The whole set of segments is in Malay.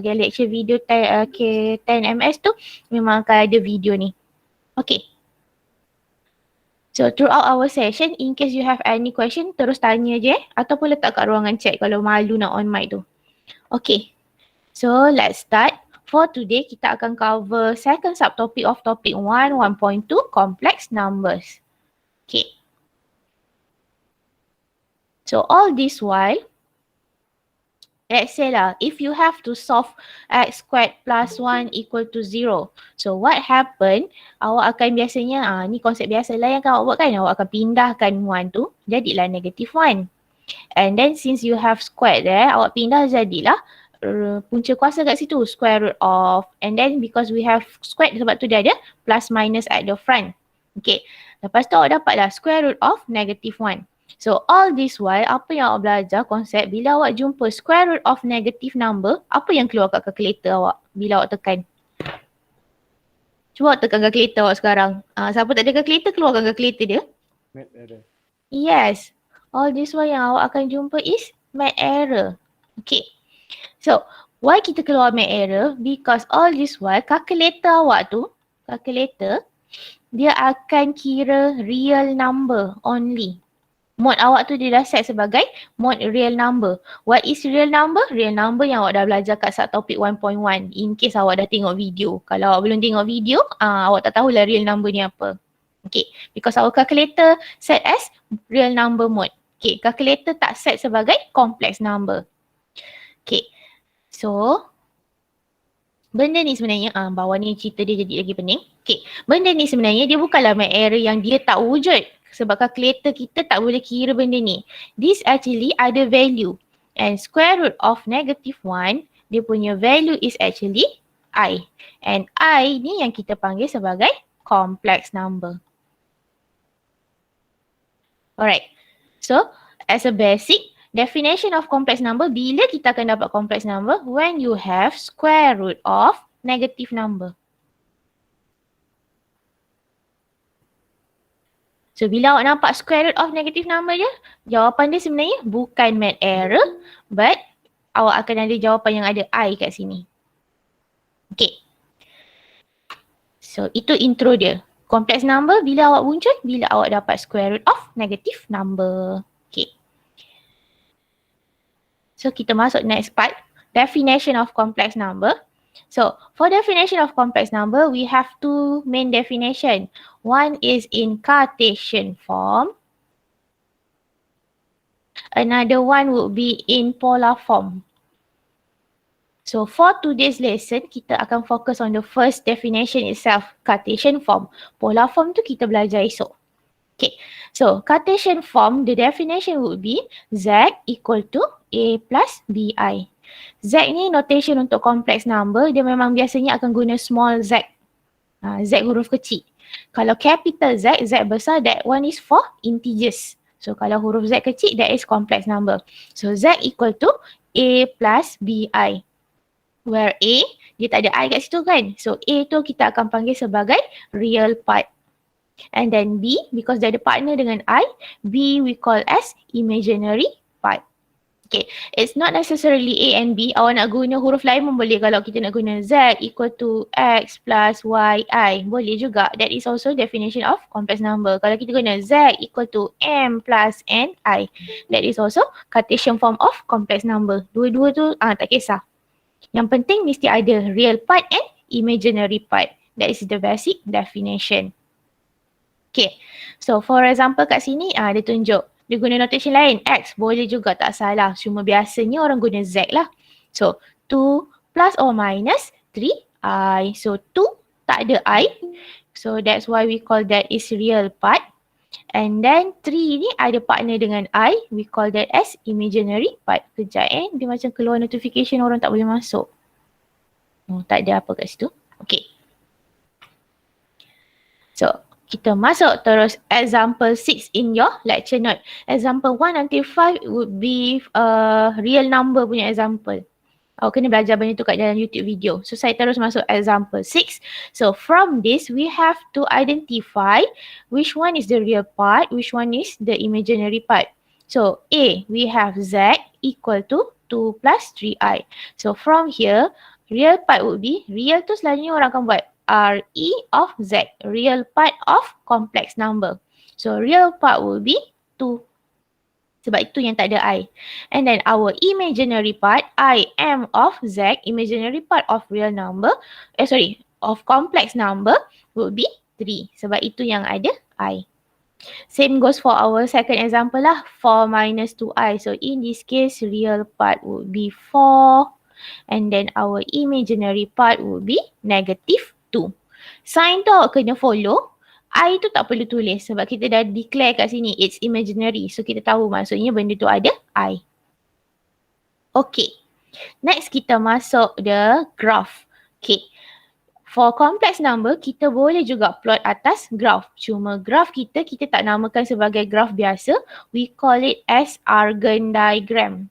lecture video K10MS tu memang akan ada video ni. Okay. So throughout our session, in case you have any question, terus tanya je ataupun letak kat ruangan chat kalau malu nak on mic tu. Okay. So let's start. For today, kita akan cover second subtopic of topic 1, 1.2, complex numbers. Okay. So all this while, let's say lah, if you have to solve x squared plus 1 equal to 0. So what happen, awak akan biasanya, ni konsep biasa lah yang awak buat kan, awak akan pindahkan 1 tu, jadilah negative 1. And then since you have squared there, awak pindah jadilah punca kuasa kat situ, square root of, and then because we have squared sebab tu dia ada plus minus at the front. Okay, lepas tu awak dapatlah square root of negative 1. So all this while, apa yang awak belajar konsep, bila awak jumpa square root of negative number, apa yang keluar kat kalkulator awak bila awak tekan? Cuba awak tekan kalkulator awak sekarang. Siapa tak ada kalkulator, keluarkan kalkulator dia. Math error. Yes. All this while yang awak akan jumpa is math error. Okay. So, why kita keluar math error? Because all this while, kalkulator awak tu, dia akan kira real number only. Mode awak tu dia dah set sebagai mode real number. What is real number? Real number yang awak dah belajar kat subtopic 1.1. In case awak dah tengok video. Kalau awak belum tengok video, awak tak tahulah real number ni apa. Okay, because our calculator set as real number mode. Okay, calculator tak set sebagai complex number. Okay, so benda ni sebenarnya, bawah ni cerita dia jadi lagi pening. Okay, benda ni sebenarnya dia bukanlah math error yang dia tak wujud. Sebab calculator kita tak boleh kira benda ni. This actually ada value. And square root of negative 1, dia punya value is actually I. And I ni yang kita panggil sebagai complex number. Alright. So, as a basic, definition of complex number, bila kita akan dapat complex number? When you have square root of negative number. So, bila awak nampak square root of negative number je, jawapan dia sebenarnya bukan math error, but awak akan ada jawapan yang ada I kat sini. Okay. So, itu intro dia. Complex number bila awak muncul, bila awak dapat square root of negative number. Okay. So, kita masuk next part. Definition of complex number. So, for definition of complex number, we have two main definition. One is in Cartesian form. Another one would be in polar form. So, for today's lesson, kita akan fokus on the first definition itself, Cartesian form. Polar form tu kita belajar esok. Okay, so Cartesian form, the definition would be Z equal to A plus BI. Z ni notation untuk complex number, dia memang biasanya akan guna small z. Z huruf kecil. Kalau capital Z, Z besar, that one is for integers. So kalau huruf Z kecil, that is complex number. So Z equal to A plus BI. Where A, dia tak ada I kat situ kan. So A tu kita akan panggil sebagai real part. And then B, because dia ada partner dengan I, B we call as imaginary part. Okay, it's not necessarily A and B. Awak nak guna huruf lain pun boleh. Kalau kita nak guna Z equal to X plus Y, I. Boleh juga. That is also definition of complex number. Kalau kita guna Z equal to M plus N, I. That is also Cartesian form of complex number. Dua-dua tu tak kisah. Yang penting mesti ada real part and imaginary part. That is the basic definition. Okay, so for example kat sini dia tunjuk. Dia guna notation lain, X boleh juga tak salah. Cuma biasanya orang guna Z lah. So 2 plus or minus 3I. So 2 tak ada I. So that's why we call that is real part. And then 3 ni ada partner dengan I. We call that as imaginary part. Kejap dia macam keluar notification orang tak boleh masuk. Oh, tak ada apa kat situ. Okay. So kita masuk terus example 6 in your lecture note. Example 1 until 5 would be real number punya example. Awak kena belajar benda tu kat dalam YouTube video. So saya terus masuk example 6. So from this we have to identify which one is the real part, which one is the imaginary part. So A, we have Z equal to 2 plus 3i. So from here, real part would be, real tu selalunya orang akan buat Re of Z, real part of complex number. So real part would be 2. Sebab itu yang tak ada I. And then our imaginary part, I am of Z, imaginary part of real number, of complex number would be 3. Sebab itu yang ada I. Same goes for our second example lah, 4 minus 2i. So in this case, real part would be 4. And then our imaginary part would be negative 2. Sign tu awak kena follow. I tu tak perlu tulis sebab kita dah declare kat sini it's imaginary. So kita tahu maksudnya benda tu ada I. Okay. Next kita masuk the graph. Okay. For complex number, kita boleh juga plot atas graph. Cuma graph kita tak namakan sebagai graph biasa. We call it as Argand diagram.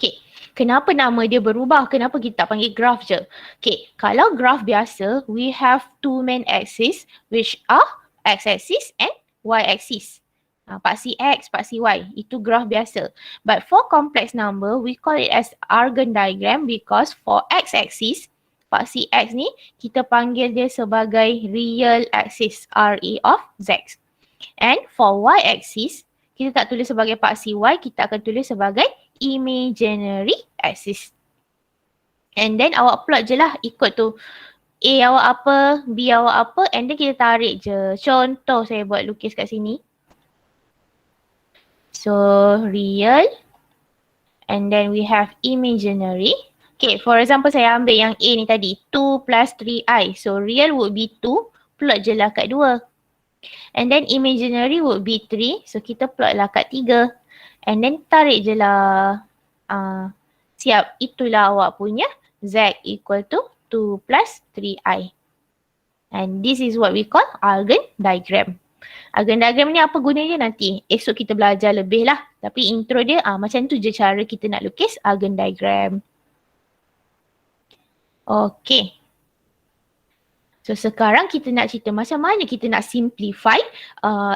Okay. Kenapa nama dia berubah? Kenapa kita tak panggil graph je? Okay, kalau graph biasa, we have two main axes which are x-axis and y-axis. Paksi X, paksi Y. Itu graph biasa. But for complex number, we call it as Argand diagram because for x-axis, paksi X ni, kita panggil dia sebagai real axis, RE of Z. And for y-axis, kita tak tulis sebagai paksi Y, kita akan tulis sebagai imaginary axis. And then awak plot je lah ikut tu. A awak apa, B awak apa, and then kita tarik je. Contoh saya buat lukis kat sini. So real, and then we have imaginary. Okay, for example saya ambil yang A ni tadi, 2 plus 3i. So real would be 2, plot je lah kat 2. And then imaginary would be 3, so kita plot lah kat 3. And then tarik je lah. Siap, itulah awak punya Z equal to 2 plus 3i. And this is what we call Argand diagram. Argand diagram ni apa guna dia nanti? Esok kita belajar lebih lah. Tapi intro dia macam tu je cara kita nak lukis Argand diagram. Okay. So sekarang kita nak cerita macam mana kita nak simplify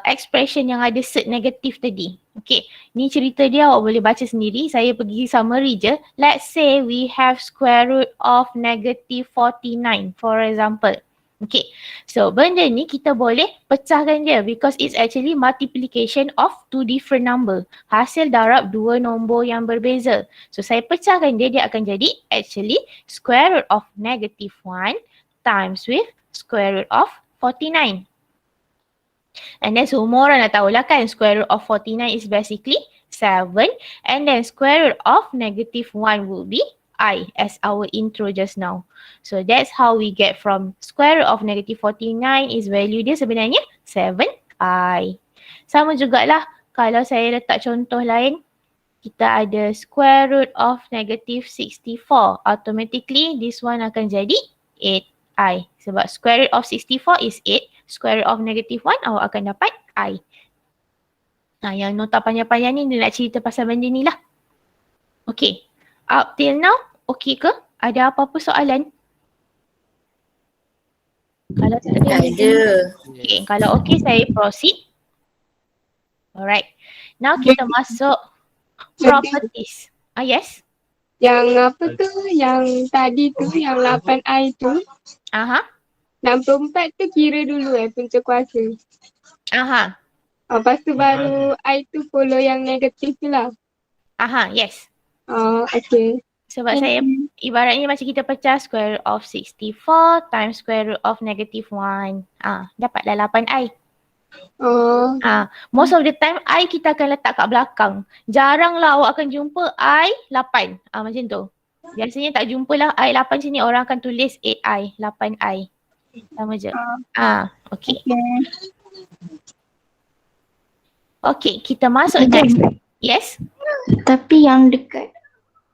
expression yang ada cert negatif tadi. Okay, ni cerita dia awak boleh baca sendiri. Saya pergi summary je. Let's say we have square root of negative 49 for example. Okay, so benda ni kita boleh pecahkan dia because it's actually multiplication of two different number. Hasil darab dua nombor yang berbeza. So saya pecahkan dia, dia akan jadi actually square root of negative 1 times with square root of 49. And then semua orang dah tahulah kan square root of 49 is basically 7 and then square root of negative 1 will be I as our intro just now. So that's how we get from square root of negative 49 is value dia sebenarnya 7i. Sama jugalah kalau saya letak contoh lain, kita ada square root of negative 64. Automatically this one akan jadi 8i. Sebab square root of 64 is 8. Square root of negative 1 awak akan dapat I. Yang nota panjang-panjang ni dia nak cerita pasal benda ni lah. Okay. Up till now, okay ke? Ada apa-apa soalan? Kalau tak ada. Okay. Kalau okay saya proceed. Alright. Now kita masuk properties. Yes? Yang apa tu? Yang tadi tu, yang 8i tu. Aha. 64 tu kira dulu punca kuasa. Aha. Lepas tu baru I tu follow yang negatif tu lah. Aha, yes. Okay. Sebab saya ibaratnya macam kita pecah square root of 64 times square root of negative 1. Dapatlah 8i. Most of the time I kita akan letak kat belakang. Jaranglah awak akan jumpa I 8. Macam tu. Biasanya tak jumpalah I 8 sini, orang akan tulis 8i, 8i. Sama je. Okay. Okay, kita masuk next. Yes? Tapi yang dekat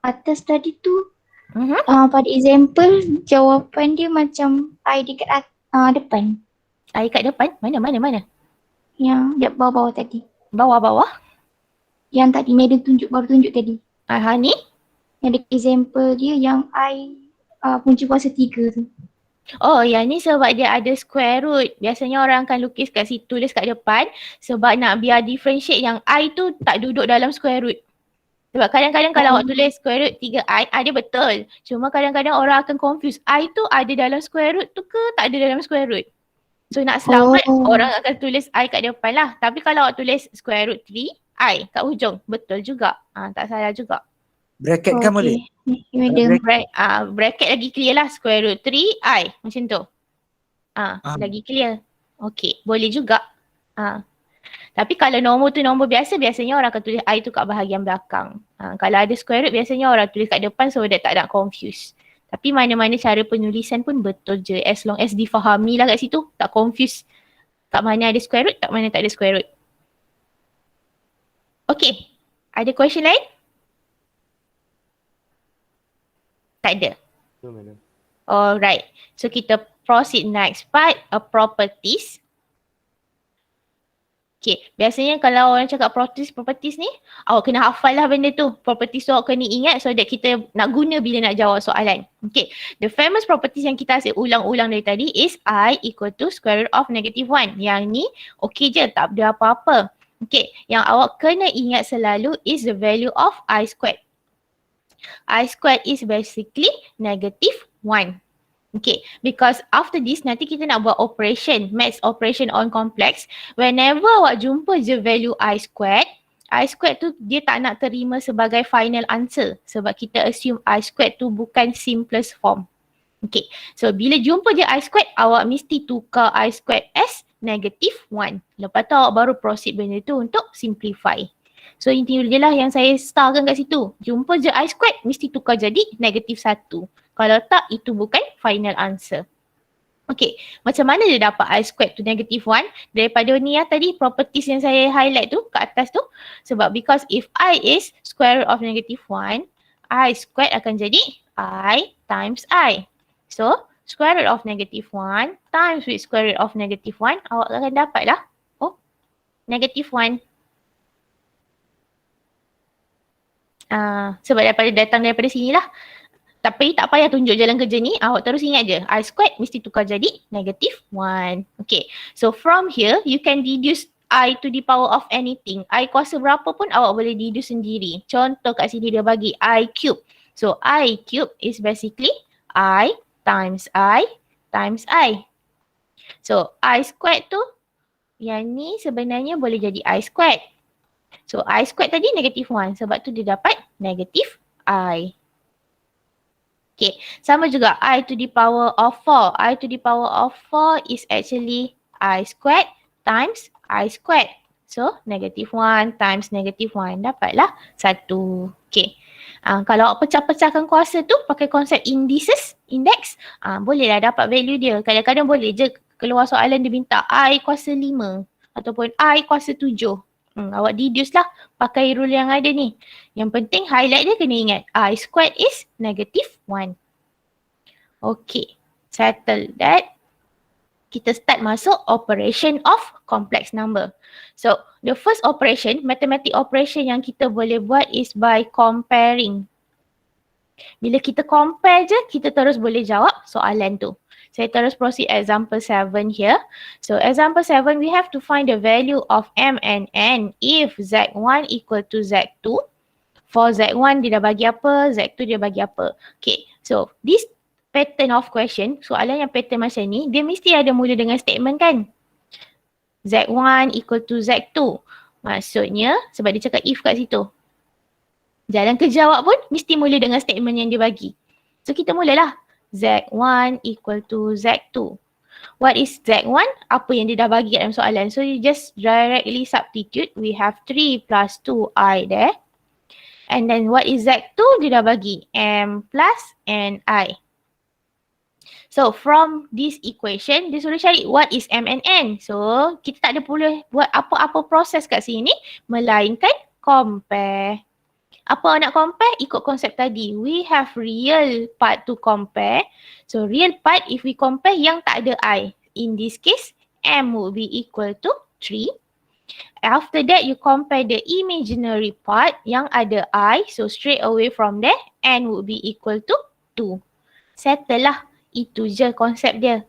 atas tadi tu, pada example, jawapan dia macam I dekat depan. I kat depan? Mana? Yang dekat bawah-bawah tadi. Bawah-bawah? Yang tadi Madam baru tunjuk tadi. Ni? Yang dekat example dia yang I punca kuasa 3 tu. Oh, yang ni sebab dia ada square root. Biasanya orang akan lukis kat situ, tulis kat depan sebab nak biar differentiate yang I tu tak duduk dalam square root. Sebab kadang-kadang kalau awak tulis square root 3i, dia betul. Cuma kadang-kadang orang akan confuse. I tu ada dalam square root tu ke tak ada dalam square root. So nak selamat, orang akan tulis I kat depan lah. Tapi kalau awak tulis square root 3i kat hujung, betul juga. Tak salah juga. Bracket kan boleh? Bracket lagi clear lah. Square root 3i. Macam tu. Lagi clear. Okay, boleh juga. Tapi kalau nombor tu nombor biasa, biasanya orang akan tulis I tu kat bahagian belakang. Kalau ada square root, biasanya orang tulis kat depan so that tak nak confuse. Tapi mana-mana cara penulisan pun betul je. As long as difahami lah kat situ, tak confuse. Kat mana ada square root, kat mana tak ada square root. Okay, ada question lain? Tak ada. No, madam. Alright. So kita proceed next part, properties. Okay, biasanya kalau orang cakap properties ni, awak kena hafal lah benda tu. Properties tu awak kena ingat so that kita nak guna bila nak jawab soalan. Okay, the famous properties yang kita asyik ulang-ulang dari tadi is I equal to square root of -1. Yang ni okay je, tak ada apa-apa. Okay, yang awak kena ingat selalu is the value of I squared. I squared is basically -1. Okay, because after this nanti kita nak buat operation, math operation on complex. Whenever awak jumpa je value I squared tu dia tak nak terima sebagai final answer. Sebab kita assume I squared tu bukan simplest form. Okay, so bila jumpa je I squared, awak mesti tukar I squared as -1. Lepas tu awak baru proceed benda tu untuk simplify. So inti dia lah yang saya starkan kat situ. Jumpa je I squared, mesti tukar jadi -1. Kalau tak, itu bukan final answer. Okay, macam mana dia dapat I squared tu -1? Daripada ni tadi properties yang saya highlight tu kat atas tu. Sebab because if I is square root of -1, I squared akan jadi I times I. So, square root of -1 times with square root of -1, awak akan dapat lah, -1. Sebab datang daripada sini lah. Tapi tak payah tunjuk jalan kerja ni, awak terus ingat je. I squared mesti tukar jadi -1. Okay, so from here you can deduce I to the power of anything. I kuasa berapa pun awak boleh deduce sendiri. Contoh kat sini dia bagi I cube. So I cube is basically I times I times I. So I squared tu, yang ni sebenarnya boleh jadi I squared. So I squared tadi -1, sebab tu dia dapat -I. Okay, sama juga I to the power of 4. I to the power of 4 is actually I squared times I squared. So, -1 times -1 dapatlah 1. Okay, kalau awak pecah-pecahkan kuasa tu pakai konsep index, bolehlah dapat value dia. Kadang-kadang boleh je keluar soalan dia minta I kuasa 5 ataupun I kuasa 7. Awak deduce lah pakai rule yang ada ni. Yang penting highlight dia kena ingat I squared is -1. Okay, settle that. Kita start masuk operation of complex number. So, the first operation, mathematic operation yang kita boleh buat is by comparing. Bila kita compare je, kita terus boleh jawab soalan tu. Saya terus proceed example 7 here. So example 7, we have to find the value of M and N if Z1 equal to Z2. For Z1 dia dah bagi apa, Z2 dia bagi apa. Okay, so this pattern of question, soalan yang pattern macam ni, dia mesti ada mula dengan statement kan? Z1 equal to Z2. Maksudnya, sebab dia cakap if kat situ. Jalan kerja awak pun mesti mula dengan statement yang dia bagi. So kita mulalah. Z1 equal to Z2. What is Z1? Apa yang dia dah bagi kat dalam soalan. So you just directly substitute. We have 3 plus 2i there. And then what is Z2? Dia dah bagi M plus NI. So from this equation, dia suruh cari what is M and N. So kita tak ada boleh buat apa-apa proses kat sini. Melainkan compare. Apa nak compare? Ikut konsep tadi. We have real part to compare. So real part if we compare yang tak ada I. In this case, M would be equal to 3. After that, you compare the imaginary part yang ada I. So straight away from there, N would be equal to 2. Settle lah Itu je konsep dia.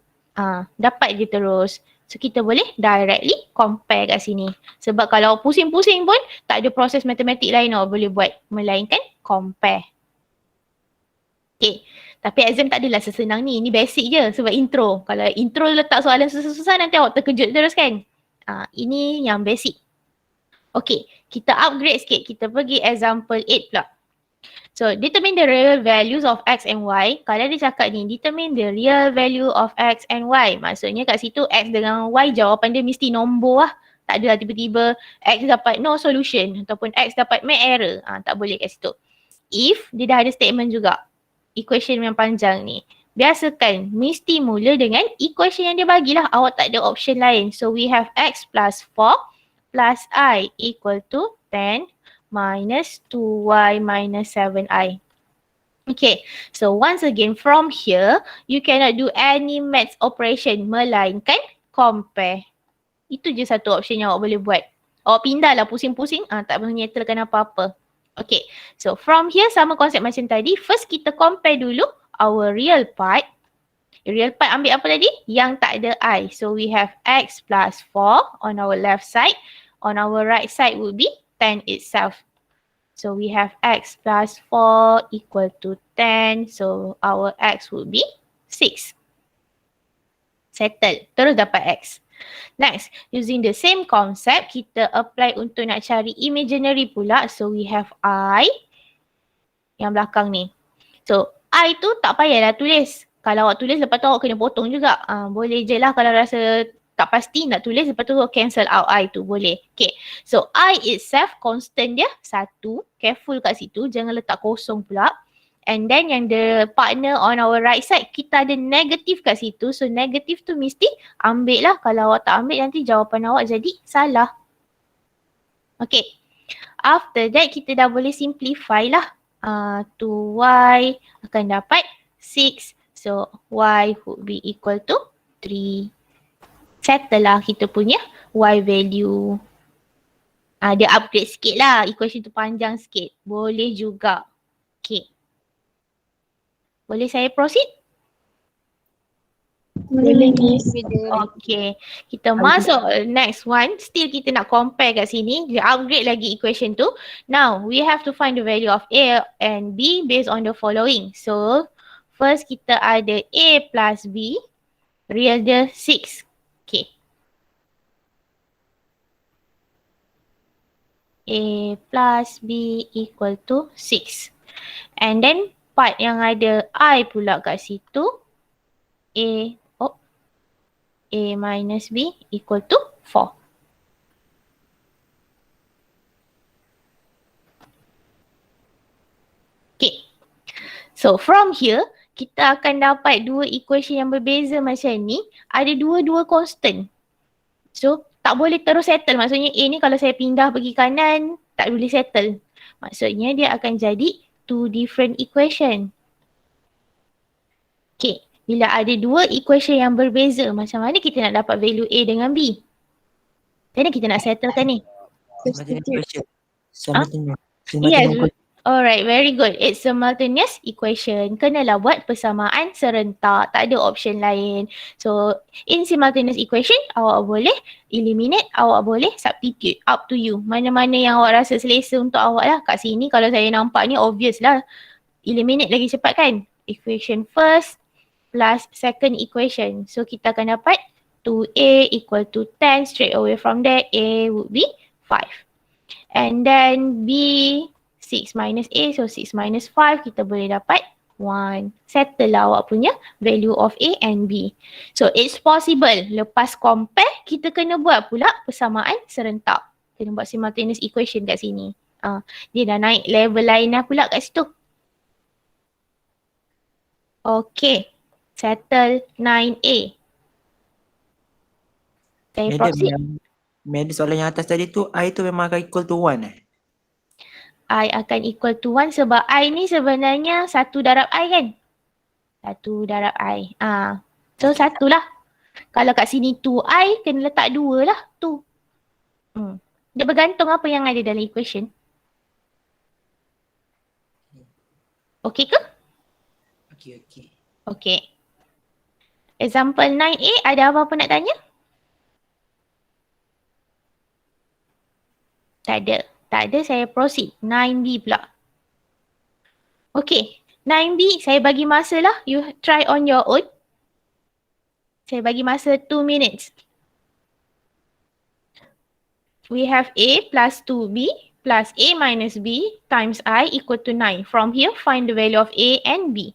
Dapat je terus. So kita boleh directly compare kat sini. Sebab kalau pusing-pusing pun tak ada proses matematik lain boleh buat. Melainkan compare. Okay. Tapi exam tak adalah sesenang ni. Ini basic je sebab intro. Kalau intro letak soalan susah-susah nanti awak terkejut terus kan. Ini yang basic. Okay. Kita upgrade sikit. Kita pergi example 8 pula. So, determine the real values of x and y. Kalau dia cakap ni, determine the real value of x and y. Maksudnya kat situ x dengan y jawapan dia mesti nombor lah. Tak adalah tiba-tiba x dapat no solution ataupun x dapat make error. Tak boleh kat situ. If dia dah ada statement juga. Equation yang panjang ni. Biasakan mesti mula dengan equation yang dia bagilah. Awak tak ada option lain. So, we have x plus 4 plus I equal to 10 minus 2y minus 7i. Okay, so once again from here, you cannot do any maths operation melainkan compare. Itu je satu option yang awak boleh buat. Awak pindahlah pusing-pusing, tak menyetelkan apa-apa. Okay, so from here sama konsep macam tadi. First kita compare dulu our real part. Real part ambil apa tadi? Yang tak ada I. So we have x plus 4 on our left side. On our right side would be 10 itself. So we have x plus 4 equal to 10. So our x would be 6. Settle. Terus dapat x. Next, using the same concept, kita apply untuk nak cari imaginary pula. So we have I yang belakang ni. So I tu tak payahlah tulis. Kalau awak tulis lepas tu awak kena potong juga. Boleh je lah kalau rasa tak pasti nak tulis, lepas tu cancel out I tu boleh. Okay, so I itself constant dia 1. Careful kat situ, jangan letak kosong pula. And then yang the partner on our right side, kita ada negatif kat situ. So negatif tu mesti ambil lah. Kalau awak tak ambil nanti jawapan awak jadi salah. Okay, after that kita dah boleh simplify lah. 2y akan dapat 6. So y would be equal to 3. Settle lah kita punya y value. Dia upgrade sikit lah. Equation tu panjang sikit. Boleh juga. Okay. Boleh saya proceed? Boleh Miss. Okay. Kita masuk next one. Still kita nak compare kat sini. Dia upgrade lagi equation tu. Now, we have to find the value of A and B based on the following. So, first kita ada A plus B. Real dia 6. Okay. A plus B equal to 6. And then part yang ada I pula kat situ. A minus B equal to 4. Okay. So from here, kita akan dapat dua equation yang berbeza macam ni. Ada dua-dua constant. So tak boleh terus settle. Maksudnya A ni kalau saya pindah pergi kanan, tak boleh settle. Maksudnya dia akan jadi two different equation. Okay. Bila ada dua equation yang berbeza, macam mana kita nak dapat value A dengan B? Macam mana kita nak settlekan ni? Yes. Alright, very good. It's simultaneous equation. Kenalah buat persamaan serentak. Tak ada option lain. So, in simultaneous equation, awak boleh eliminate, awak boleh substitute. Up to you. Mana-mana yang awak rasa selesa untuk awak lah. Kat sini kalau saya nampak ni obvious lah. Eliminate lagi cepat kan? Equation first plus second equation. So, kita akan dapat 2A equal to 10. Straight away from there, A would be 5. And then B, 6 minus A, so 6 minus 5, kita boleh dapat 1. Settle lah awak punya value of A and B. So it's possible. Lepas compare, kita kena buat pula persamaan serentak. Kena buat simultaneous equation kat sini. Dia dah naik level lain lah pula kat situ. Okay. Settle 9A. Saya proceed. Madam, soalan yang atas tadi tu, I tu memang akan equal to 1 I akan equal to 1 sebab I ni sebenarnya 1 darab I kan? 1 darab I. So 1 lah. Kalau kat sini 2I, kena letak 2 lah. 2. Dia bergantung apa yang ada dalam equation. Okay ke? Okay. Okay. Example 9A, ada apa-apa nak tanya? Tak ada. Tak ada, saya proceed. 9B pula. Okay, 9B saya bagi masa lah. You try on your own. Saya bagi masa 2 minutes. We have A plus 2B plus A minus B times I equal to 9. From here, find the value of A and B.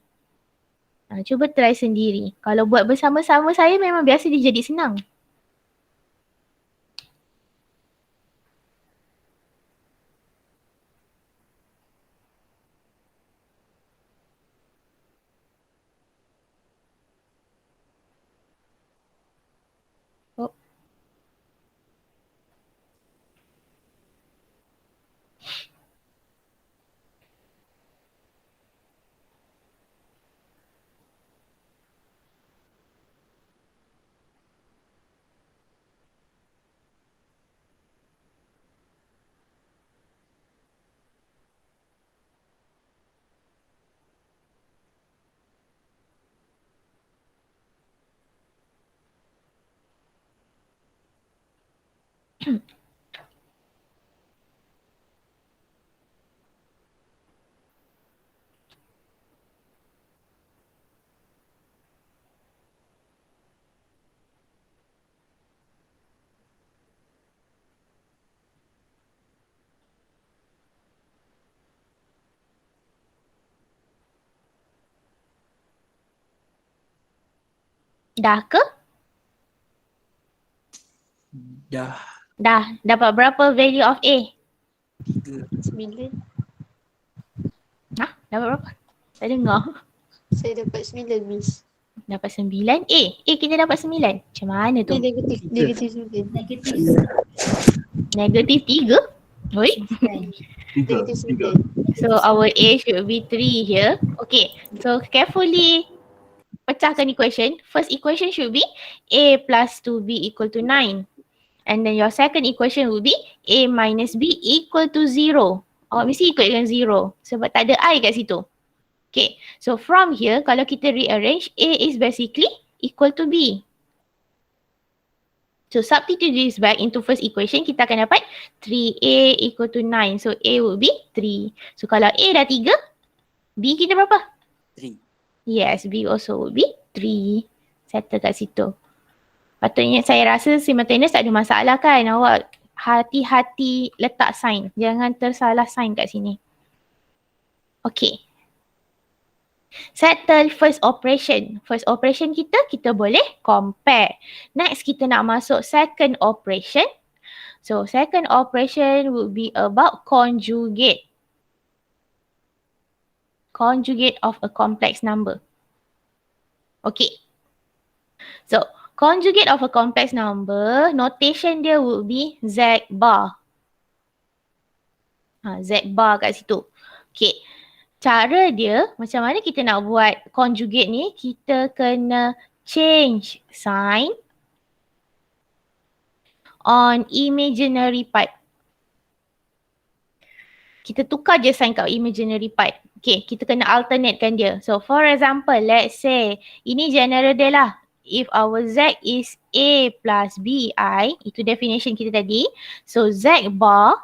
Cuba try sendiri. Kalau buat bersama-sama saya memang biasa dia jadi senang. Oh. Dah ke? Dah. Dah. Dapat berapa value of A? 3. 9. Dapat berapa? Tak dengar. Saya dapat 9, Miss. Dapat 9. A kita dapat 9. Macam mana tu? Dia negatif 9. Negatif 3? Oi. Negatif 9. So our A should be 3 here. Okay. So carefully pecahkan equation. First equation should be A plus 2B equal to 9. And then your second equation will be A minus B equal to 0. Mesti ikut dengan 0. Sebab tak ada I kat situ. Okay. So from here, kalau kita rearrange, A is basically equal to B. So substitute this back into first equation, kita akan dapat 3A equal to 9. So A will be 3. So kalau A dah 3, B kita berapa? 3. Yes, B also will be 3. Settle kat situ. Patutnya saya rasa simultaneous tak ada masalah kan. Awak hati-hati letak sign. Jangan tersalah sign kat sini. Okay. Settle first operation. First operation kita boleh compare. Next kita nak masuk second operation. So second operation will be about conjugate. Conjugate of a complex number. Okay. So conjugate of a complex number, notation dia will be Z bar. Z bar kat situ. Okay. Cara dia, macam mana kita nak buat conjugate ni, kita kena change sign on imaginary part. Kita tukar je sign kat imaginary part. Okay, kita kena alternatekan dia. So for example, let's say, ini general dia lah. If our Z is A plus BI, itu definition kita tadi. So Z bar,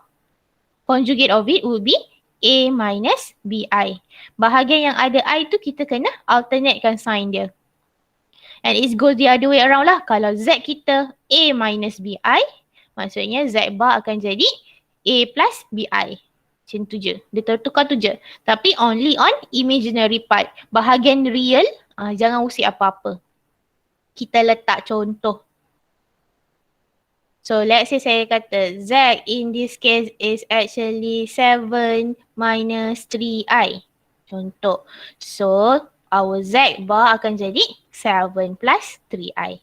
conjugate of it will be A minus BI. Bahagian yang ada I tu kita kena alternatekan sign dia. And it goes the other way around lah. Kalau Z kita A minus BI, maksudnya Z bar akan jadi A plus BI. Macam tu je. Dia tertukar tu je. Tapi only on imaginary part. Bahagian real, jangan usik apa-apa. Kita letak contoh. So let's say saya kata Z in this case is actually 7 minus 3I. Contoh. So our Z bar akan jadi 7 plus 3I.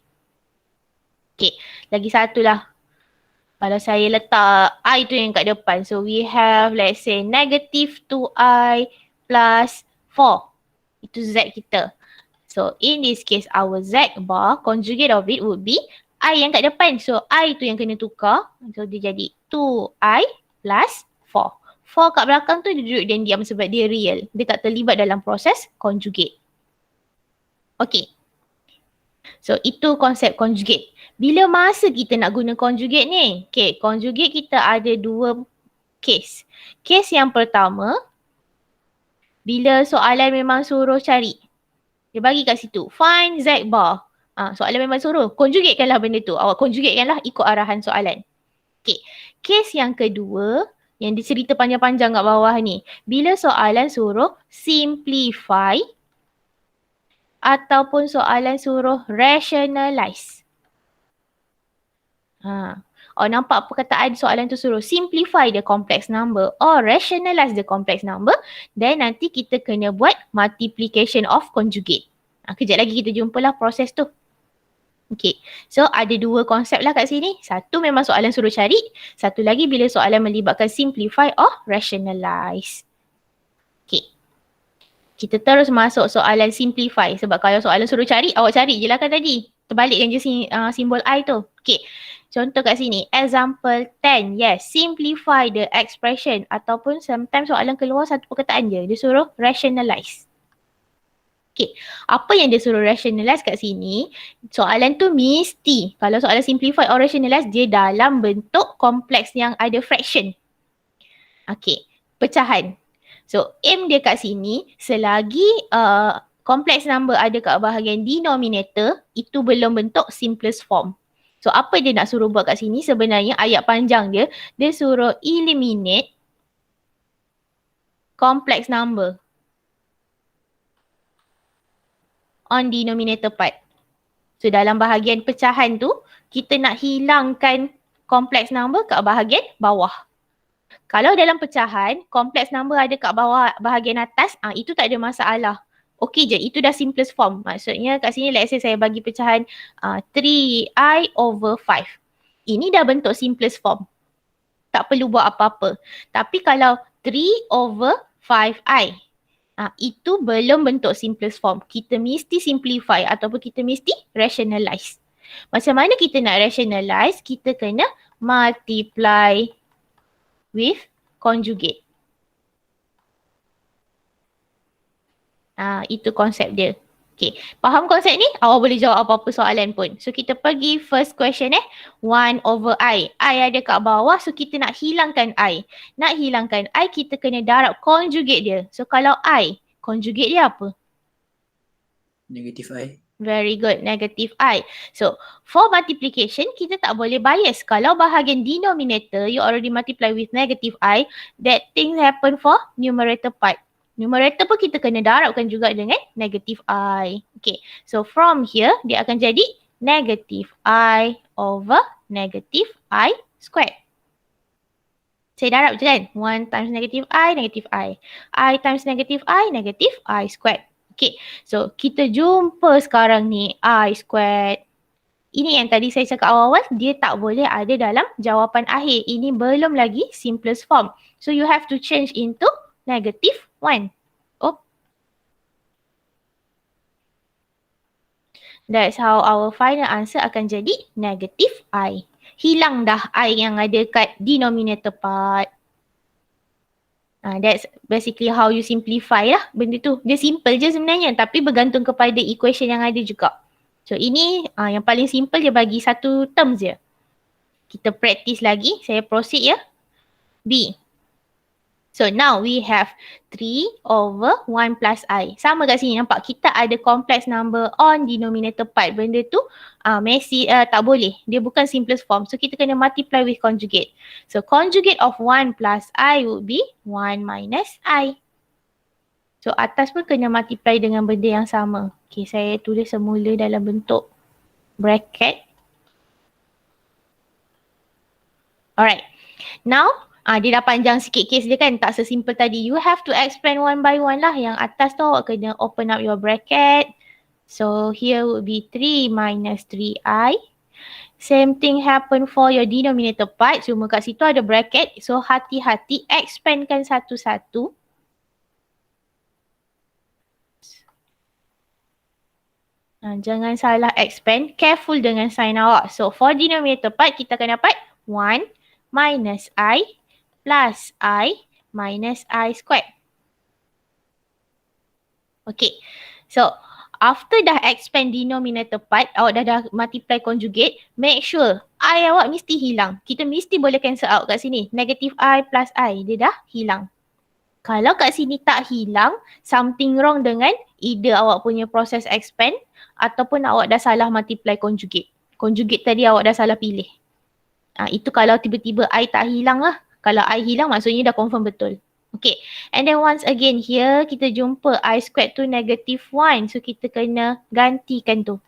Okay, lagi satu lah. Kalau saya letak I tu yang kat depan. So we have let's say negative 2I plus 4. Itu Z kita. So in this case our Z bar, conjugate of it would be I yang kat depan. So I tu yang kena tukar. So dia jadi 2I plus 4. 4 kat belakang tu dia duduk dan diam sebab dia real. Dia tak terlibat dalam proses conjugate. Okay. So itu konsep conjugate. Bila masa kita nak guna conjugate ni? Okay, conjugate kita ada dua case. Case yang pertama, bila soalan memang suruh cari. Dia bagi kat situ, find Z bar. Soalan memang suruh, conjugatekanlah benda tu. Awak conjugatekanlah ikut arahan soalan. Okay, case yang kedua, yang dicerita panjang-panjang kat bawah ni. Bila soalan suruh simplify ataupun soalan suruh rationalize. Nampak perkataan soalan tu suruh simplify the complex number or rationalize the complex number, then nanti kita kena buat multiplication of conjugate. Kejap lagi kita jumpalah proses tu. Okay, so ada dua konsep lah kat sini. Satu memang soalan suruh cari, satu lagi bila soalan melibatkan simplify or rationalize. Okay, kita terus masuk soalan simplify. Sebab kalau soalan suruh cari, awak cari je lah kan tadi. Terbalikkan je simbol I tu. Okay, contoh kat sini. Example 10. Yes, simplify the expression. Ataupun sometimes soalan keluar satu perkataan je. Dia suruh rationalize. Okay, apa yang dia suruh rationalize kat sini? Soalan tu mesti, kalau soalan simplify or rationalize, dia dalam bentuk kompleks yang ada fraction. Okay, pecahan. So, aim dia kat sini, selagi complex number ada kat bahagian denominator, itu belum bentuk simplest form. So, apa dia nak suruh buat kat sini? Sebenarnya ayat panjang dia, dia suruh eliminate complex number on denominator part. So, dalam bahagian pecahan tu, kita nak hilangkan complex number kat bahagian bawah. Kalau dalam pecahan, complex number ada kat bawah bahagian atas, itu tak ada masalah. Okey je, itu dah simplest form. Maksudnya kat sini let's say saya bagi pecahan 3i over 5. Ini dah bentuk simplest form. Tak perlu buat apa-apa. Tapi kalau 3 over 5i, itu belum bentuk simplest form. Kita mesti simplify ataupun kita mesti rationalize. Macam mana kita nak rationalize? Kita kena multiply with conjugate. Itu konsep dia. Okay, faham konsep ni? Awak boleh jawab apa-apa soalan pun. So kita pergi first question 1 over i. I ada kat bawah, so kita nak hilangkan i. Nak hilangkan i, kita kena darab conjugate dia. So kalau i, conjugate dia apa? Negative I. Very good, negative i. So for multiplication, kita tak boleh bias. Kalau bahagian denominator, you already multiply with negative i, that thing happen for numerator part. Numerator pun kita kena darabkan juga dengan negative i. Okay, so from here, dia akan jadi negative i over negative i squared. Saya darab je kan? 1 times negative i times negative i squared. Okay, so kita jumpa sekarang ni i squared. Ini yang tadi saya cakap awal-awal, dia tak boleh ada dalam jawapan akhir. Ini belum lagi simplest form. So you have to change into negative 1. That's how our final answer akan jadi negative i. Hilang dah i yang ada kat denominator part. That's basically how you simplify lah benda tu. Dia simple je sebenarnya, tapi bergantung kepada equation yang ada juga. So ini yang paling simple, dia bagi satu term je. Kita practice lagi. Saya proceed ya. B. So now we have 3 over 1 plus i. Sama kat sini, nampak kita ada complex number on denominator part. Benda tu tak boleh. Dia bukan simplest form. So kita kena multiply with conjugate. So conjugate of 1 plus i would be 1 minus i. So atas pun kena multiply dengan benda yang sama. Okay, saya tulis semula dalam bentuk bracket. Alright. Now, dia dah panjang sikit case dia kan, tak sesimpel tadi. You have to expand one by one lah. Yang atas tu awak kena open up your bracket. So here would be 3 minus 3i. Same thing happen for your denominator part. Cuma kat situ ada bracket. So hati-hati expandkan satu-satu. Jangan salah expand. Careful dengan sign awak. So for denominator part kita akan dapat 1 minus i plus i minus i squared. Okay, so after dah expand denominator part, awak dah multiply conjugate, make sure I awak mesti hilang. Kita mesti boleh cancel out kat sini. Negative I plus I, dia dah hilang. Kalau kat sini tak hilang, something wrong dengan either awak punya proses expand ataupun awak dah salah multiply conjugate. Conjugate tadi awak dah salah pilih. Itu kalau tiba-tiba I tak hilang lah. Kalau I hilang maksudnya dah confirm betul. Okay, and then once again here kita jumpa I squared tu negative 1. So kita kena gantikan tu.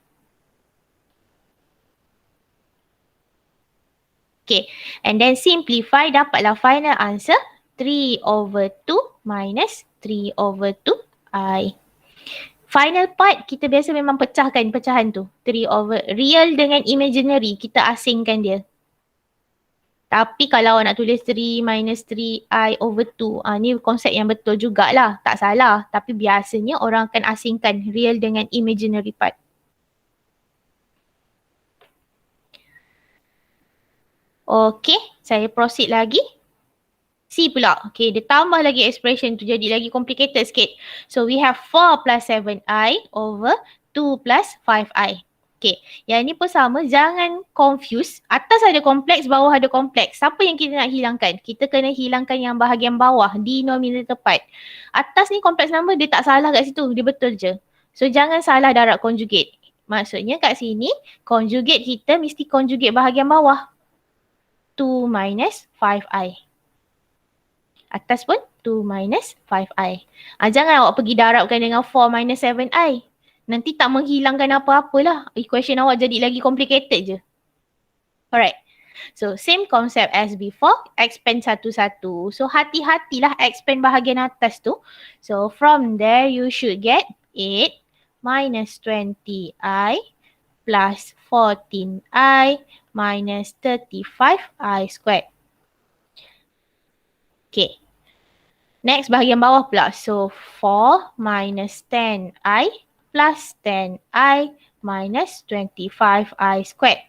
Okay, and then simplify, dapatlah final answer 3 over 2 minus 3 over 2 I. Final part kita biasa memang pecahkan pecahan tu. 3 over real dengan imaginary, kita asingkan dia. Tapi kalau awak nak tulis 3 minus 3I over 2, ni konsep yang betul jugalah. Tak salah. Tapi biasanya orang akan asingkan real dengan imaginary part. Okay, saya proceed lagi. C pula. Okay, dia tambah lagi expression tu jadi lagi complicated sikit. So we have 4 plus 7I over 2 plus 5I. Okay, yang ni pun sama, jangan confuse. Atas ada kompleks, bawah ada kompleks. Siapa yang kita nak hilangkan? Kita kena hilangkan yang bahagian bawah, denominator part. Atas ni kompleks number, dia tak salah kat situ, dia betul je. So jangan salah darab conjugate. Maksudnya kat sini, conjugate kita mesti conjugate bahagian bawah. 2 minus 5I. Atas pun 2 minus 5I. Jangan awak pergi darabkan dengan 4 minus 7I. Nanti tak menghilangkan apa-apalah. Equation awak jadi lagi complicated je. Alright. So same concept as before. Expand satu-satu. So hati-hatilah expand bahagian atas tu. So from there you should get 8 minus 20I plus 14I minus 35I squared. Okay. Next bahagian bawah pula. So 4 minus 10I plus 10I minus 25I squared.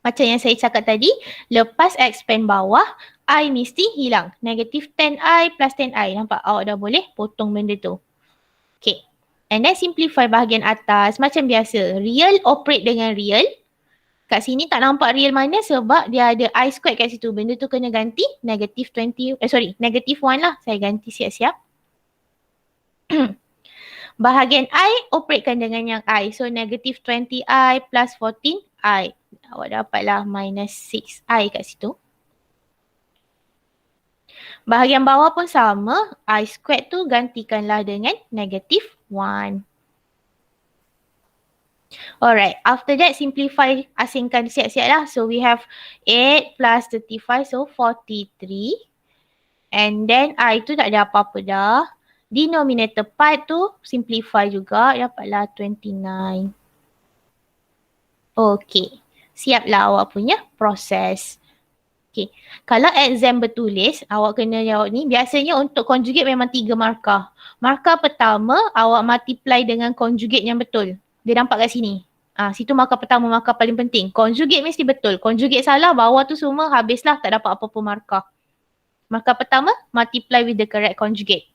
Macam yang saya cakap tadi, lepas expand bawah, I mesti hilang. Negative 10I plus 10I. Nampak? Awak dah boleh potong benda tu. Okay. And then simplify bahagian atas. Macam biasa, real operate dengan real. Kat sini tak nampak real mana sebab dia ada I squared kat situ. Benda tu kena ganti negative 1 lah. Saya ganti siap-siap. Bahagian I operatekan dengan yang I. So negative 20I plus 14I. Awak dapatlah minus 6I kat situ. Bahagian bawah pun sama. I squared tu gantikanlah dengan negative 1. Alright, after that simplify, asingkan siap-siap lah. So we have 8 plus 35, so 43. And then I tu tak ada apa-apa dah. Denominator part tu simplify juga, dapatlah 29. Okay, siaplah awak punya proses. Okay, kalau exam bertulis, awak kena jawab ni. Biasanya untuk conjugate memang 3 markah. Markah pertama, awak multiply dengan conjugate yang betul. Dia nampak kat sini. Situ markah pertama, markah paling penting. Conjugate mesti betul. Conjugate salah, bawah tu semua habislah, tak dapat apa-apa markah. Markah pertama, multiply with the correct conjugate.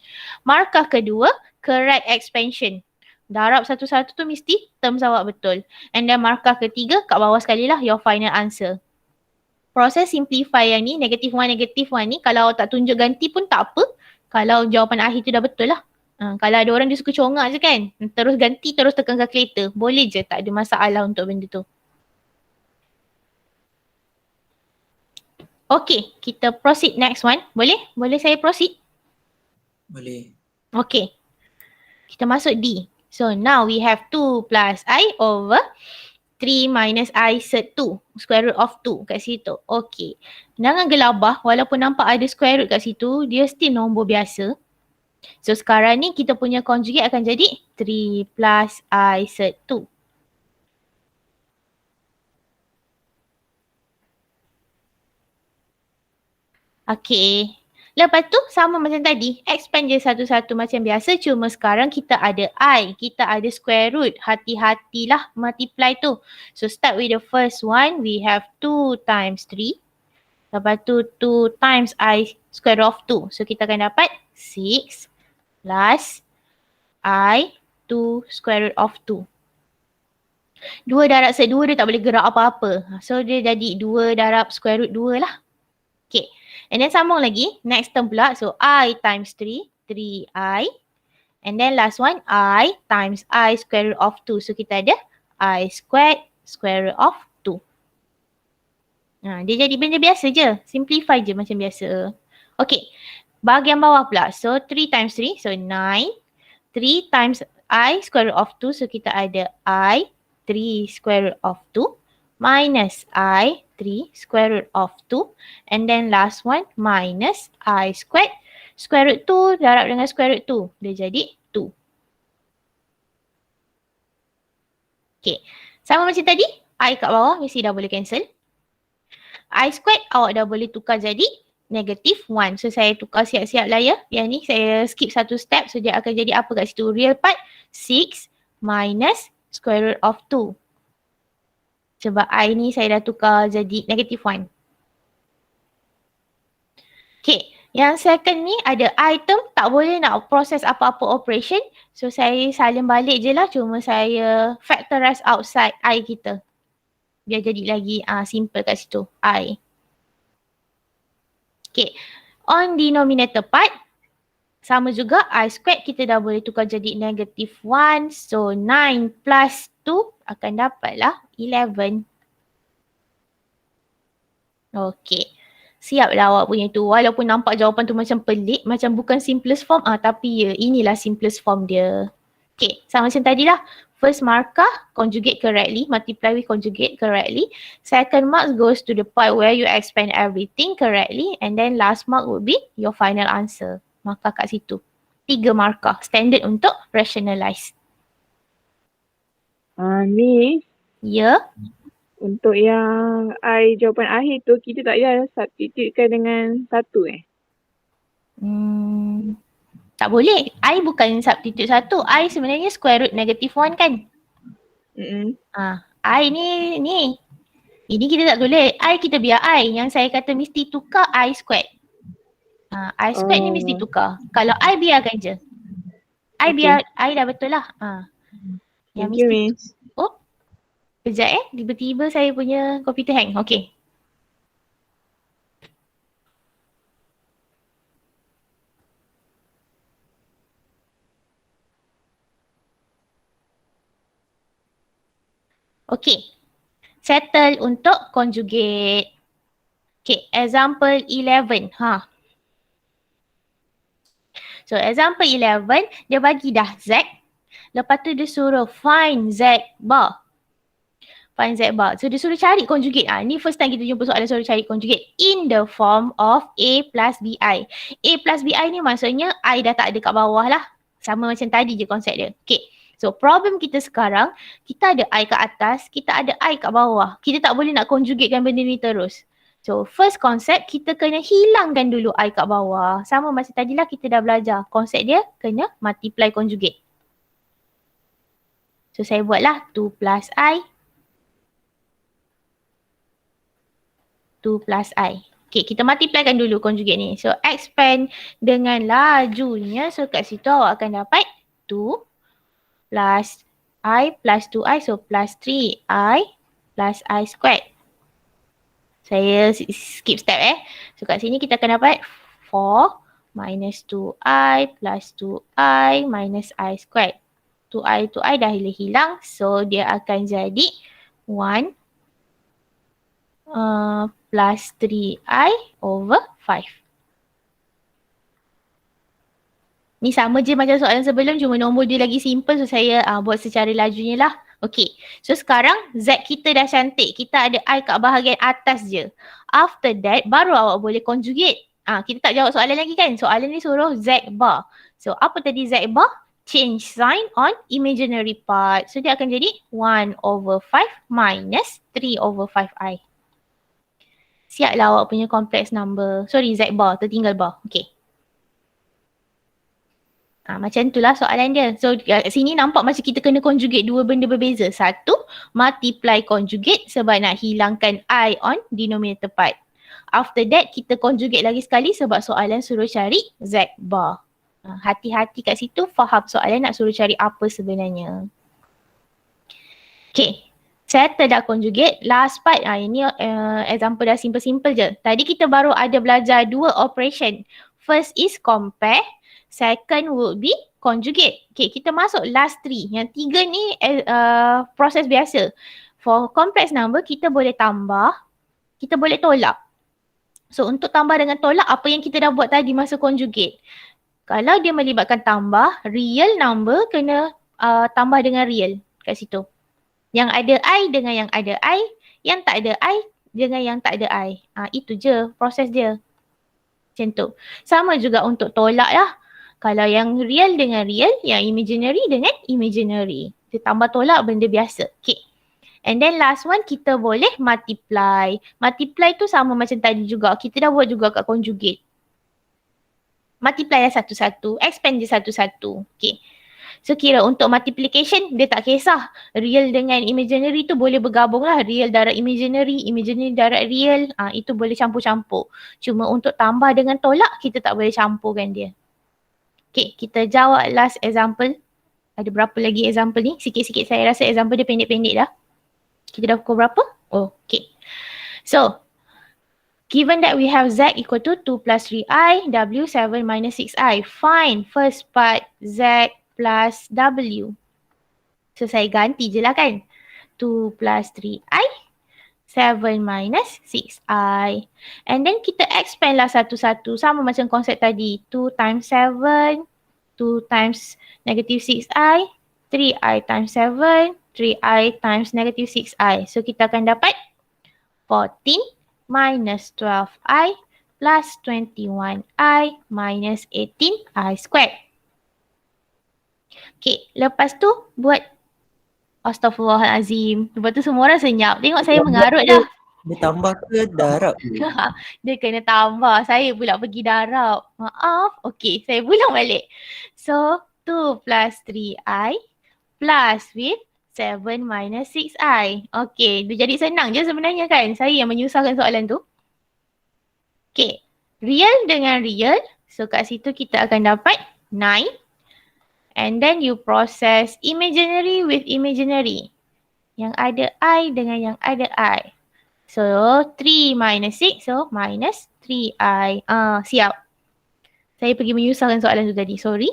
Markah kedua, correct expansion. Darab satu-satu tu mesti terms awak betul. And then markah ketiga, kat bawah sekali lah your final answer. Proses simplify yang ni, negative 1 ni, kalau awak tak tunjuk ganti pun tak apa. Kalau jawapan akhir tu dah betul lah. Kalau ada orang dia suka congak je kan, terus ganti, terus tekan calculator. Boleh je, tak ada masalah untuk benda tu. Okay, kita proceed next one. Boleh? Boleh saya proceed? Boleh. Okay. Kita masuk D. So now we have 2 plus I over 3 minus I set 2. Square root of 2 kat situ. Okay. Jangan gelabah, walaupun nampak ada square root kat situ, dia still nombor biasa. So sekarang ni kita punya conjugate akan jadi 3 plus I set 2. Okay. Lepas tu sama macam tadi. Expand je satu-satu macam biasa. Cuma sekarang kita ada I. Kita ada square root. Hati-hatilah multiply tu. So start with the first one. We have 2 times 3. Lepas tu 2 times I square root of 2. So kita akan dapat 6 plus I 2 square root of 2. 2 darab set 2 dia tak boleh gerak apa-apa. So dia jadi 2 darab square root 2 lah. Okay. And then sambung lagi. Next term pula. So I times 3. 3I. And then last one. I times I square root of 2. So kita ada I squared square root of 2. Dia jadi benda biasa je. Simplify je macam biasa. Okay. Bahagian bawah pula. So 3 times 3. So 9. 3 times I square root of 2. So kita ada I 3 square root of 2 minus I 3 square root of 2. And then last one minus I squared square root 2 darab dengan square root 2. Dia jadi 2. Okay. Sama macam tadi. I kat bawah mesti dah boleh cancel. I squared awak dah boleh tukar jadi negative 1. So saya tukar siap-siap lah ya. Yang ni saya skip satu step. So dia akan jadi apa kat situ? Real part 6 minus square root of 2. Sebab I ni saya dah tukar jadi negative 1. Okay. Yang second ni ada item tak boleh nak proses apa-apa operation. So saya salin balik je lah. Cuma saya factorize outside I kita. Biar jadi lagi simple kat situ. I. Okay. On denominator part. Sama juga I squared kita dah boleh tukar jadi negative 1. So 9 plus 2 akan dapatlah 11. Okay. Siap lah awak punya tu. Walaupun nampak jawapan tu macam pelik. Macam bukan simplest form. Tapi ya inilah simplest form dia. Okay. Sama macam tadi lah. First markah conjugate correctly. Multiply with conjugate correctly. Second mark goes to the part where you expand everything correctly. And then last mark would be your final answer. Markah kat situ. 3 markah. Standard untuk rationalize. Ni. Ya. Untuk yang jawapan akhir tu kita tak payah substitutekan dengan 1 Tak boleh. I bukan substitute 1. I sebenarnya square root negative 1 kan? I ni. Ini kita tak boleh. I kita biar I. Yang saya kata mesti tukar I squared. I squared ni mesti tukar. Kalau I biarkan je. I biar I dah betul lah. Yang Thank you, Miss. Oh. Kejap tiba-tiba saya punya komputer hang. Okay. Okay. Settle untuk conjugate. Okay. Example 11. So example 11. Dia bagi dah Z. Lepas tu dia suruh find Z bar. Find Z bar. So dia suruh cari conjugate. Ni first time kita jumpa soalan suruh cari conjugate. In the form of A plus BI. A plus BI ni maksudnya I dah tak ada kat bawah lah. Sama macam tadi je konsep dia. Okay. So problem kita sekarang, kita ada I kat atas, kita ada I kat bawah. Kita tak boleh nak conjugatekan benda ni terus. So first konsep, kita kena hilangkan dulu I kat bawah. Sama macam tadilah kita dah belajar. Konsep dia kena multiply conjugate. So saya buatlah 2 plus I. 2 plus I. Okay, kita multiplykan dulu conjugate ni. So expand dengan lajunya. So kat situ awak akan dapat 2 plus I plus 2I. So plus 3I plus I squared. Saya skip step So kat sini kita akan dapat 4 minus 2I plus 2I minus I squared. 2I dah hilang. So dia akan jadi 1 plus 3I over 5. Ni sama je macam soalan sebelum, cuma nombor dia lagi simple. So saya buat secara lajunya lah. Okay. So sekarang Z kita dah cantik. Kita ada I kat bahagian atas je. After that baru awak boleh conjugate. Kita tak jawab soalan lagi kan. Soalan ni suruh Z bar. So apa tadi Z bar? Change sign on imaginary part. So dia akan jadi 1 over 5 minus 3 over 5I. Siap lah awak punya complex number. Sorry, Z bar. Tertinggal bar. Okay. Macam itulah soalan dia. So kat sini nampak macam kita kena conjugate dua benda berbeza. Satu, multiply conjugate sebab nak hilangkan I on denominator part. After that, kita conjugate lagi sekali sebab soalan suruh cari Z bar. Hati-hati kat situ, faham soalan nak suruh cari apa sebenarnya. Okay. Settle dah conjugate. Last part, ini example dah simple-simple je. Tadi kita baru ada belajar 2 operation. First is compare. Second would be conjugate. Okay, kita masuk last 3. Yang 3 ni proses biasa. For complex number, kita boleh tambah. Kita boleh tolak. So, untuk tambah dengan tolak, apa yang kita dah buat tadi masa conjugate. Kalau dia melibatkan tambah, real number kena tambah dengan real kat situ. Yang ada I dengan yang ada I, yang tak ada I dengan yang tak ada I. Itu je proses dia. Macam tu. Sama juga untuk tolak lah. Kalau yang real dengan real, yang imaginary dengan imaginary. Dia tambah tolak benda biasa. Okay. And then last one, kita boleh multiply. Multiply tu sama macam tadi juga. Kita dah buat juga kat conjugate. Multiply lah satu-satu. Expand je satu-satu. Okay. So kira untuk multiplication, dia tak kisah. Real dengan imaginary tu boleh bergabung lah. Real darab imaginary, imaginary darab real. Itu boleh campur-campur. Cuma untuk tambah dengan tolak, kita tak boleh campurkan dia. Okay, kita jawab last example. Ada berapa lagi example ni? Sikit-sikit saya rasa example dia pendek-pendek dah. Kita dah pukul berapa? Okay. So, given that we have Z equal to 2 plus 3I, W 7 minus 6I. Find first part Z plus W. So saya ganti je lah kan. 2 plus 3I, 7 minus 6I. And then kita expand lah satu-satu. Sama macam konsep tadi. 2 times 7, 2 times negative 6I, 3I times 7, 3I times negative 6I. So kita akan dapat 14 minus 12I plus 21I minus 18I squared. Okay, lepas tu buat Astaghfirullahalazim. Lepas tu semua orang senyap. Tengok saya mengarut dah. Dia tambah ke darab? Dia kena tambah. Saya pula pergi darab. Maaf. Okay, saya ulang balik. So, 2 plus 3I plus with 7 minus 6I. Okay, dia jadi senang je sebenarnya kan. Saya yang menyusahkan soalan tu. Okay, real dengan real. So, kat situ kita akan dapat 9. And then you process imaginary with imaginary. Yang ada I dengan yang ada I. So 3 minus 6, so minus 3I. Siap. Saya pergi menyusahkan soalan tu tadi, sorry.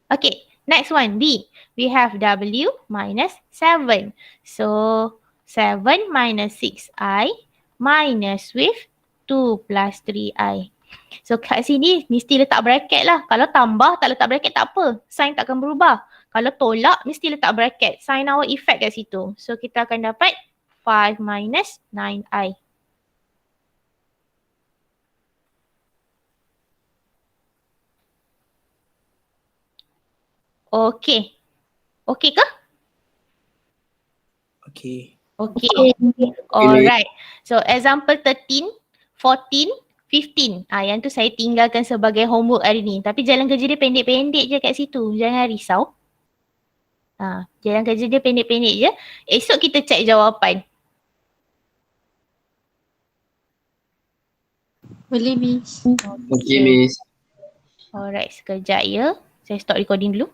Okay, next one, B. We have W minus 7. So 7 minus 6I minus with 2 plus 3I. So kat sini mesti letak bracket lah. Kalau tambah tak letak bracket tak apa. Sign tak akan berubah. Kalau tolak mesti letak bracket. Sign our effect kat situ. So kita akan dapat 5 minus 9I. Okay. Okay ke? Okay. Okay. Alright. So example 13, 14, 15. Yang tu saya tinggalkan sebagai homework hari ni. Tapi jalan kerja dia pendek-pendek je kat situ. Jangan risau. Jalan kerja dia pendek-pendek je. Esok kita cek jawapan. Boleh, Miss. Okay, Miss. Alright, sekejap ya. Saya stop recording dulu.